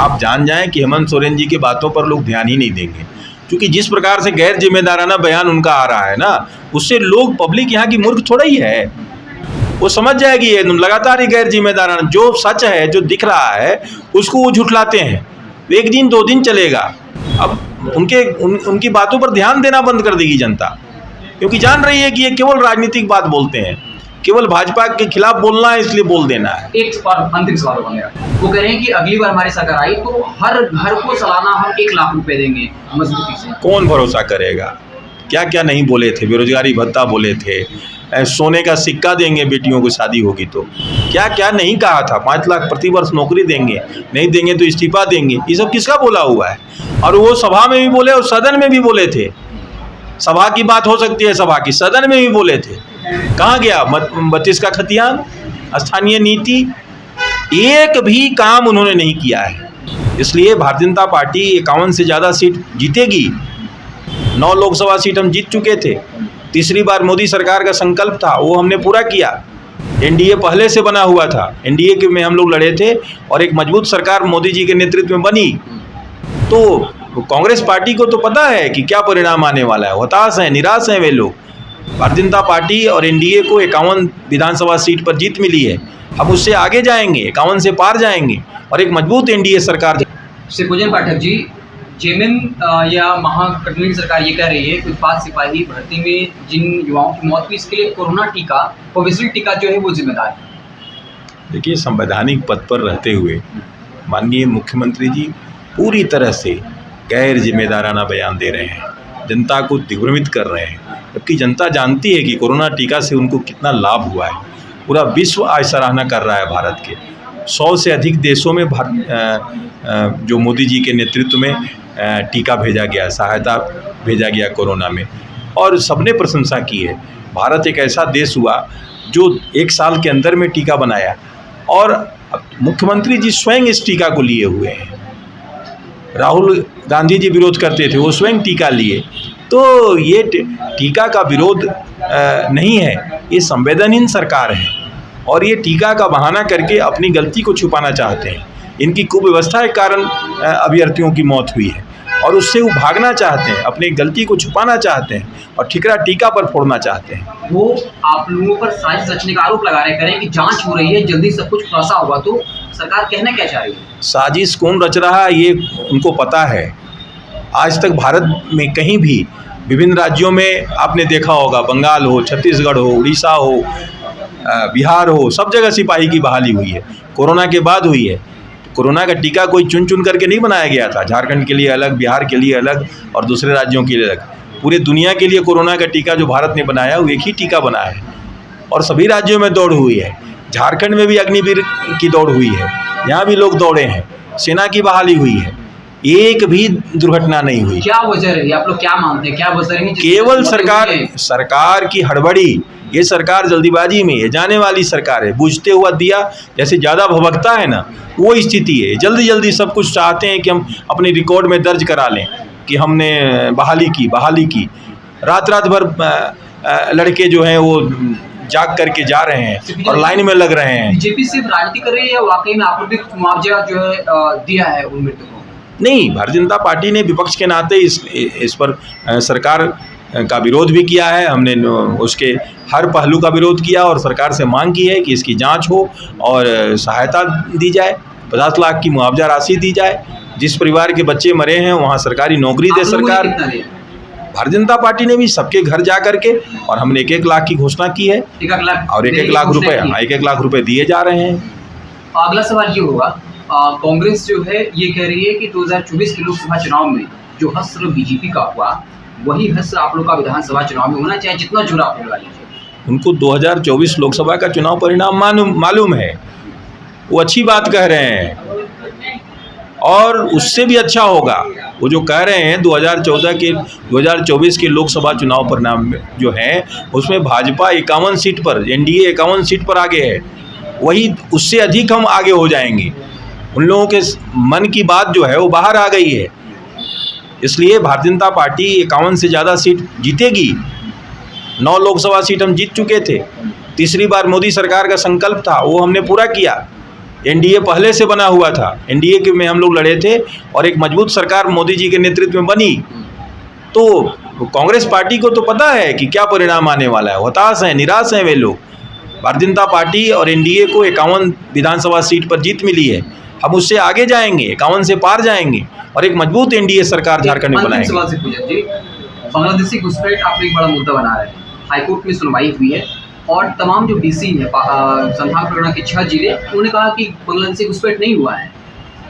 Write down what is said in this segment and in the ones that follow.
आप जान जाएं कि हेमंत सोरेन जी की बातों पर लोग ध्यान ही नहीं देंगे, क्योंकि जिस प्रकार से गैर जिम्मेदाराना बयान उनका आ रहा है ना, उससे लोग, पब्लिक यहाँ की मूर्ख थोड़ा ही है, वो समझ जाएगी ये लगातार ही गैर जिम्मेदाराना, जो सच है, जो दिख रहा है, उसको वो झुठलाते हैं। एक दिन 2 दिन चलेगा, अब उनकी बातों पर ध्यान देना बंद कर देगी जनता, क्योंकि जान रही है कि ये केवल राजनीतिक बात बोलते हैं, केवल भाजपा के खिलाफ बोलना है, इसलिए बोल देना है। एक और अंतिम सवाल होगा मेरा, वो कह रहे हैं कि अगली बार हमारी सरकार आई तो हर घर को सालाना हम 1 लाख रुपए देंगे मजबूती से। कौन भरोसा करेगा? क्या क्या नहीं बोले थे, बेरोजगारी भत्ता बोले थे, सोने का सिक्का देंगे बेटियों को शादी होगी तो, क्या क्या नहीं कहा था, 5 लाख प्रति वर्ष नौकरी देंगे, नहीं देंगे तो इस्तीफा देंगे, ये सब किसका बोला हुआ है? और वो सभा में भी बोले और सदन में भी बोले थे। सभा की बात हो सकती है, सभा की, सदन में भी बोले थे। कहाँ गया 32 का खतियान, स्थानीय नीति? एक भी काम उन्होंने नहीं किया है। इसलिए भारतीय जनता पार्टी 51 से ज़्यादा सीट जीतेगी। 9 लोकसभा सीट हम जीत चुके थे, तीसरी बार मोदी सरकार का संकल्प था, वो हमने पूरा किया। एनडीए पहले से बना हुआ था, एनडीए के में हम लोग लड़े थे और एक मजबूत सरकार मोदी जी के नेतृत्व में बनी। तो कांग्रेस पार्टी को तो पता है कि क्या परिणाम आने वाला है, हताश हैं, निराश हैं वे लोग। भारतीय जनता पार्टी और एनडीए को 51 विधानसभा सीट पर जीत मिली है, अब उससे आगे जाएंगे, 51 से पार जाएंगे और एक मजबूत एनडीए सरकार। श्री पूजन पाठक जी, जेएमएम या महागठबंधन की सरकार ये कह रही है कि उत्पाद सिपाही भर्ती में जिन युवाओं की मौत हुई, इसके लिए कोरोना टीका, कोविशील्ड टीका जो है वो जिम्मेदार है। देखिए, संवैधानिक पद पर रहते हुए माननीय मुख्यमंत्री जी पूरी तरह से गैर जिम्मेदाराना बयान दे रहे हैं, जनता को दिग्भ्रमित कर रहे हैं, जबकि जनता जानती है कि कोरोना टीका से उनको कितना लाभ हुआ है। पूरा विश्व आज सराहना कर रहा है भारत के। 100 से अधिक देशों में जो मोदी जी के नेतृत्व में टीका भेजा गया, सहायता भेजा गया कोरोना में, और सबने प्रशंसा की है। भारत एक ऐसा देश हुआ जो 1 साल के अंदर में टीका बनाया, और मुख्यमंत्री जी स्वयं इस टीका को लिए हुए हैं। राहुल गांधी जी विरोध करते थे, वो स्वयं टीका लिए। तो ये टीका का विरोध नहीं है, ये संवेदनहीन सरकार है, और ये टीका का बहाना करके अपनी गलती को छुपाना चाहते हैं। इनकी कुव्यवस्था के कारण अभ्यर्थियों की मौत हुई है, और उससे वो भागना चाहते हैं, अपनी गलती को छुपाना चाहते हैं, और ठिकरा टीका पर फोड़ना चाहते हैं। वो आप लोगों पर साजिश रचने का आरोप लगा रहे, करें कि जांच हो रही है, जल्दी सब कुछ खुलासा होगा, तो सरकार कहना क्या चाह रही है? साजिश कौन रच रहा है ये उनको पता है। आज तक भारत में कहीं भी विभिन्न राज्यों में आपने देखा होगा, बंगाल हो, छत्तीसगढ़ हो, उड़ीसा हो, बिहार हो, सब जगह सिपाही की बहाली हुई है। कोरोना के बाद हुई है। कोरोना का टीका कोई चुन चुन करके नहीं बनाया गया था, झारखंड के लिए अलग, बिहार के लिए अलग और दूसरे राज्यों के लिए अलग। पूरे दुनिया के लिए कोरोना का टीका जो भारत ने बनाया वो एक ही टीका बना है, और सभी राज्यों में दौड़ हुई है। झारखंड में भी अग्निवीर की दौड़ हुई है, यहाँ भी लोग दौड़े हैं, सेना की बहाली हुई है, एक भी दुर्घटना नहीं हुई। क्या वजह रही, आप लोग क्या मानते हैं, क्या वजह रही? केवल सरकार की हड़बड़ी। ये सरकार जल्दीबाजी में है, जाने वाली सरकार है, बूझते हुआ दिया जैसे ज़्यादा भभकता है ना, वो स्थिति है। जल्दी जल्दी सब कुछ चाहते हैं कि हम अपने रिकॉर्ड में दर्ज करा लें कि हमने बहाली की। रात भर लड़के जो हैं वो जाग करके जा रहे हैं और लाइन में लग रहे हैं। बीजेपी सिर्फ राजनीति कर रही है या वाकई में आप लोग भी मुआवजा जो है दिया है उन मृतकों को? नहीं, भारतीय जनता पार्टी ने विपक्ष के नाते इस पर सरकार का विरोध भी किया है। हमने उसके हर पहलू का विरोध किया और सरकार से मांग की है कि इसकी जांच हो और सहायता दी जाए, 50 लाख की मुआवजा राशि दी जाए। जिस परिवार के बच्चे मरे हैं वहाँ सरकारी नौकरी दे सरकार। भारतीय जनता पार्टी ने भी सबके घर जा करके, और हमने 1-1 लाख की घोषणा की है, और 1-1 लाख रुपए, 1-1 लाख रुपए दिए जा रहे हैं। अगला सवाल ये होगा, कांग्रेस जो है ये कह रही है कि 2024 के लोकसभा चुनाव में जो हश्र बीजेपी का हुआ, वही हश्र आप लोग का विधानसभा चुनाव में होना चाहिए, जितना जोर आप लगा लीजिए। उनको 2024 लोकसभा का चुनाव परिणाम मालूम है, वो अच्छी बात कह रहे हैं, और उससे भी अच्छा होगा। वो जो कह रहे हैं 2024 के लोकसभा चुनाव परिणाम जो है, उसमें भाजपा 51 सीट पर, एनडीए 51 सीट पर आगे है, वही उससे अधिक हम आगे हो जाएंगे। उन लोगों के मन की बात जो है वो बाहर आ गई है। इसलिए भारतीय जनता पार्टी 51 से ज़्यादा सीट जीतेगी। 9 लोकसभा सीट हम जीत चुके थे, तीसरी बार मोदी सरकार का संकल्प था, वो हमने पूरा किया। एनडीए पहले से बना हुआ था, एनडीए के में हम लोग लड़े थे और एक मजबूत सरकार मोदी जी के नेतृत्व में बनी। तो कांग्रेस पार्टी को तो पता है कि क्या परिणाम आने वाला है, हताश हैं, निराश हैं वे लोग। भारतीय जनता पार्टी और एनडीए को 51 विधानसभा सीट पर जीत मिली है, हम उससे आगे जाएंगे, 51 से पार जाएंगे और एक मजबूत एनडीए सरकार झारखंड में बनाएंगे। सवाल से पूछा जी, बांग्लादेशी घुसपैठ आप एक बड़ा मुद्दा बना रहे हैं, हाईकोर्ट में सुनवाई हुई है और तमाम जो डीसी है संथाल परगना के 6 जिले, उन्होंने कहा कि बांग्लादेशी घुसपैठ नहीं हुआ है।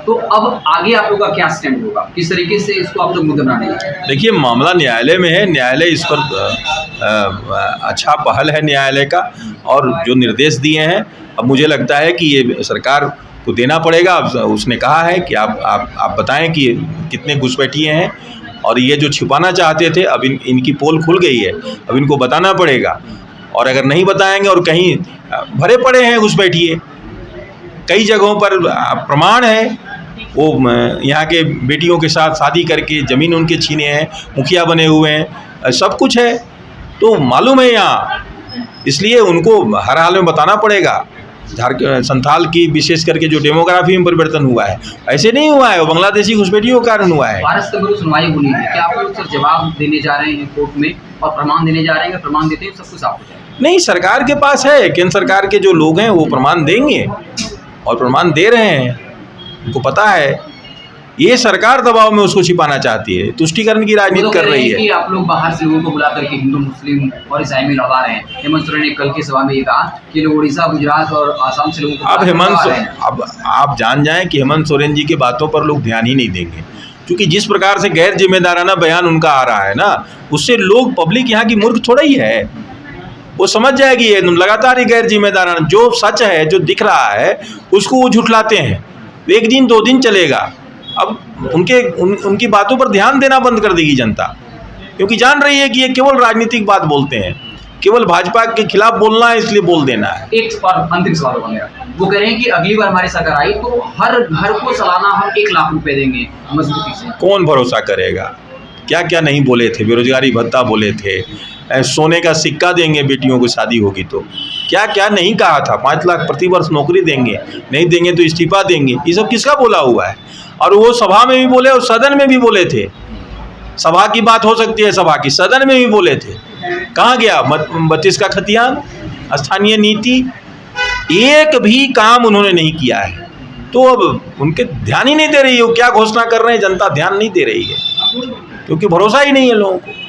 तो अब आगे आप लोग का क्या स्टैंड होगा, किस तरीके से इसको आप लोग मुद्दा बनाने हैं? देखिए, मामला न्यायालय में है, न्यायालय इस पर अच्छा पहल है न्यायालय का और जो निर्देश दिए हैं, अब मुझे लगता है कि ये सरकार को देना पड़ेगा। उसने कहा है कि आप बताएं कि कितने घुसपैठिए हैं और ये जो छिपाना चाहते थे, अब इनकी पोल खुल गई है, अब इनको बताना पड़ेगा। और अगर नहीं बताएंगे और कहीं भरे पड़े हैं घुसपैठिए, कई जगहों पर प्रमाण है, वो यहाँ के बेटियों के साथ शादी करके ज़मीन उनके छीने हैं, मुखिया बने हुए हैं, सब कुछ है, तो मालूम है यहाँ, इसलिए उनको हर हाल में बताना पड़ेगा। झारखंड संथाल की विशेष करके जो डेमोग्राफी में परिवर्तन हुआ है, ऐसे नहीं हुआ है, वो बांग्लादेशी घुसपैठियों के कारण हुआ है। 12 सितंबर को सुनवाई होनी है, क्या आप लोग सर जवाब देने जा रहे हैं कोर्ट में और प्रमाण देने जा रहे हैं? प्रमाण देते हैं सब कुछ साफ हो जाएगा? नहीं, सरकार के पास है, केंद्र सरकार के जो लोग हैं वो प्रमाण देंगे और प्रमाण दे रहे हैं, उनको पता है। ये सरकार दबाव में उसको छिपाना चाहती है, तुष्टीकरण की राजनीति कर रही है कि आप लोग बाहर से लोगों को बुला करके हिंदू मुस्लिम और ईसाई में लड़ा रहे हैं। हेमंत सोरेन ने कल की सभा में ये कहा कि लोग उड़ीसा, गुजरात और आसाम से लोगों को अब आप जान जाएं कि हेमंत सोरेन जी की बातों पर लोग ध्यान ही नहीं देंगे, क्योंकि जिस प्रकार से गैर जिम्मेदाराना बयान उनका आ रहा है ना, उससे लोग, पब्लिक यहाँ की मूर्ख थोड़ा ही है, वो समझ जाएगी ये लगातार ही गैर जिम्मेदाराना, जो सच है, जो दिख रहा है, उसको वो झुठलाते हैं। एक दिन 2 दिन चलेगा, अब उनकी बातों पर ध्यान देना बंद कर देगी जनता, क्योंकि जान रही है कि ये केवल राजनीतिक बात बोलते हैं, केवल भाजपा के खिलाफ बोलना है, इसलिए बोल देना है। एक और अंतिम सवाल होगा मेरा, वो कह रहे हैं कि अगली बार हमारी सरकार आई तो हर घर को सालाना हम 1 लाख रुपए देंगे मजबूती से। कौन भरोसा करेगा? क्या क्या नहीं बोले थे, बेरोजगारी भत्ता बोले थे, सोने का सिक्का देंगे बेटियों को शादी होगी तो, क्या क्या नहीं कहा था, 5 लाख प्रतिवर्ष नौकरी देंगे, नहीं देंगे तो इस्तीफा देंगे, ये सब किसका बोला हुआ है? और वो सभा में भी बोले और सदन में भी बोले थे। सभा की बात हो सकती है, सभा की, सदन में भी बोले थे। कहाँ गया 32 का खतियान, स्थानीय नीति, एक भी काम उन्होंने नहीं किया है। तो अब उनके ध्यान ही नहीं दे रही है, वो क्या घोषणा कर रहे हैं, जनता ध्यान नहीं दे रही है, क्योंकि भरोसा ही नहीं है लोगों को।